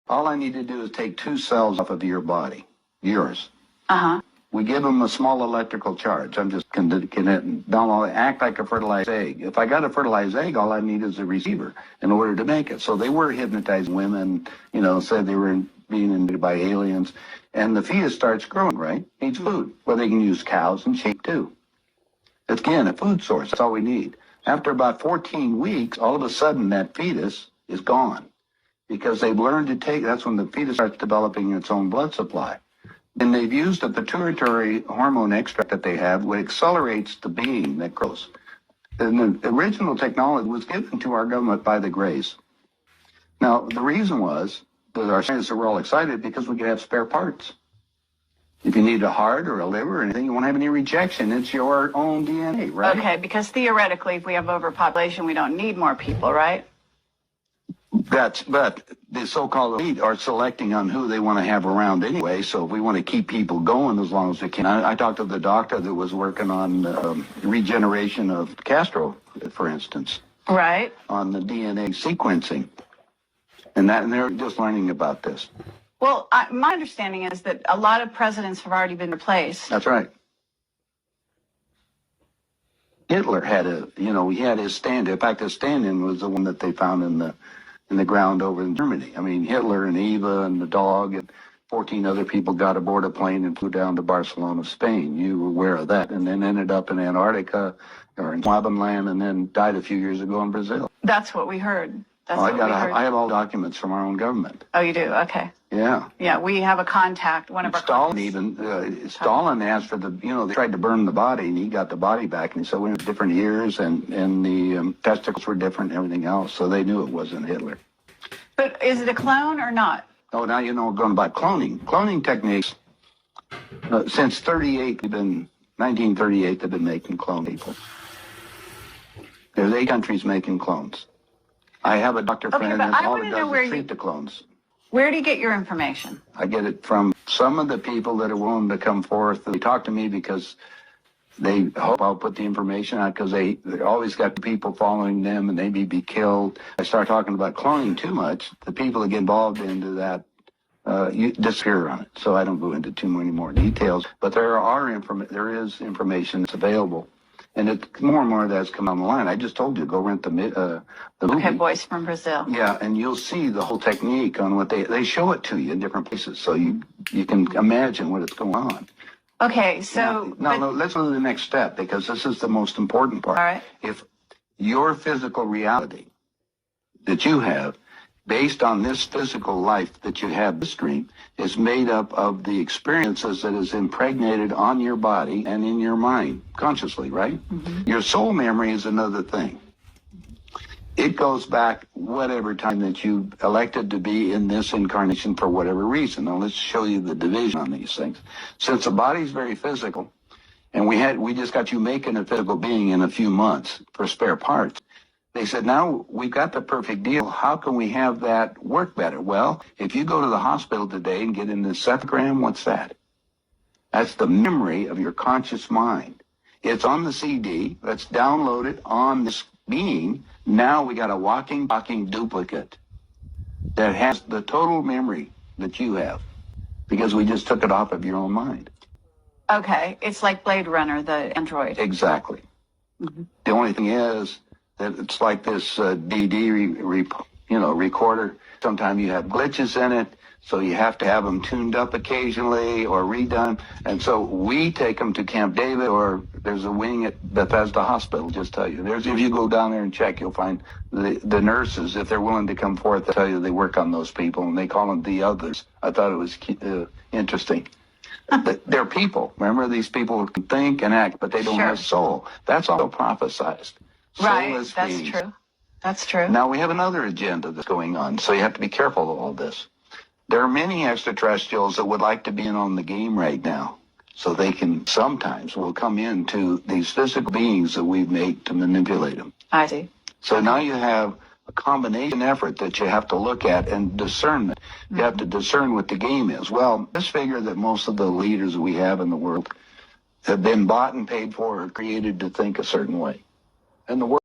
All I need to do is take 2 cells off of your body, yours. Uh-huh. We give them a small electrical charge. I'm just going to act like a fertilized egg. If I got a fertilized egg, all I need is a receiver in order to make it. So they were hypnotizing women, said they were being invaded by aliens. And the fetus starts growing, right? Needs food. Well, they can use cows and sheep too. Again, a food source. That's all we need. After about 14 weeks, all of a sudden that fetus is gone because they've learned to take, that's when the fetus starts developing its own blood supply. And they've used a pituitary hormone extract that they have, which accelerates the being that grows. And the original technology was given to our government by the Greys. Now, the reason was that our scientists were all excited because we could have spare parts. If you need a heart or a liver or anything, you won't have any rejection. It's your own DNA, right? Okay, because theoretically, if we have overpopulation, we don't need more people, right? But the so-called elite are selecting on who they want to have around anyway. So if we want to keep people going as long as we can, I talked to the doctor that was working on regeneration of Castro, for instance, right, on the DNA sequencing, and they're just learning about this. Well, my understanding is that a lot of presidents have already been replaced. That's right. Hitler had he had his stand. In fact, his stand-in was the one that they found in the ground over in Germany. I mean, Hitler and Eva and the dog and 14 other people got aboard a plane and flew down to Barcelona, Spain. You were aware of that, and then ended up in Antarctica or in Swabenland, and then died a few years ago in Brazil. That's what we heard. That's what we heard. I have all documents from our own government. Oh, you do? Okay. Yeah. Yeah, we have a contact. One of our Stalin Stalin asked for they tried to burn the body, and he got the body back, and he said we have different ears, and the testicles were different, and everything else, so they knew it wasn't Hitler. But is it a clone or not? Oh, now we're going about cloning. Cloning techniques, since 1938, they've been making clone people. There's 8 countries making clones. I have a doctor friend that's all he does is treat the clones. Where do you get your information? I get it from some of the people that are willing to come forth. They talk to me because they hope I'll put the information out because they always got people following them and they may be killed. I start talking about cloning too much. The people that get involved into that you disappear on it. So I don't go into too many more details. But there is information that's available. And more and more of that's come on the line. I just told you, go rent the movie. Okay, Boys from Brazil. Yeah, and you'll see the whole technique on what they show it to you in different places. So you can imagine what is going on. Okay, so... Now, let's go to the next step, because this is the most important part. All right. If your physical reality that you have, based on this physical life that you have, this dream, is made up of the experiences that is impregnated on your body and in your mind, consciously, right? Mm-hmm. Your soul memory is another thing. It goes back whatever time that you elected to be in this incarnation for whatever reason. Now let's show you the division on these things. Since the body's very physical, and we just got you making a physical being in a few months for spare parts, they said, now we've got the perfect deal. How can we have that work better? Well, if you go to the hospital today and get an encephalogram, what's that? That's the memory of your conscious mind. It's on the CD. Let's download it on this being. Now we got a walking, talking duplicate that has the total memory that you have because we just took it off of your own mind. Okay. It's like Blade Runner, the android. Exactly. Mm-hmm. The only thing is that it's like this DD recorder. Sometimes you have glitches in it, so you have to have them tuned up occasionally or redone. And so we take them to Camp David, or there's a wing at Bethesda Hospital, just tell you. If you go down there and check, you'll find the nurses, if they're willing to come forth, they'll tell you they work on those people, and they call them the others. I thought it was interesting. They're people. Remember, these people can think and act, but they don't have soul. That's all prophesized. Right, that's true. That's true. Now we have another agenda that's going on, so you have to be careful of all this. There are many extraterrestrials that would like to be in on the game right now, so they can sometimes will come into these physical beings that we've made to manipulate them. I see. So now you have a combination effort that you have to look at and discernment. You have to discern what the game is. Well, let's figure that most of the leaders we have in the world have been bought and paid for or created to think a certain way. And the world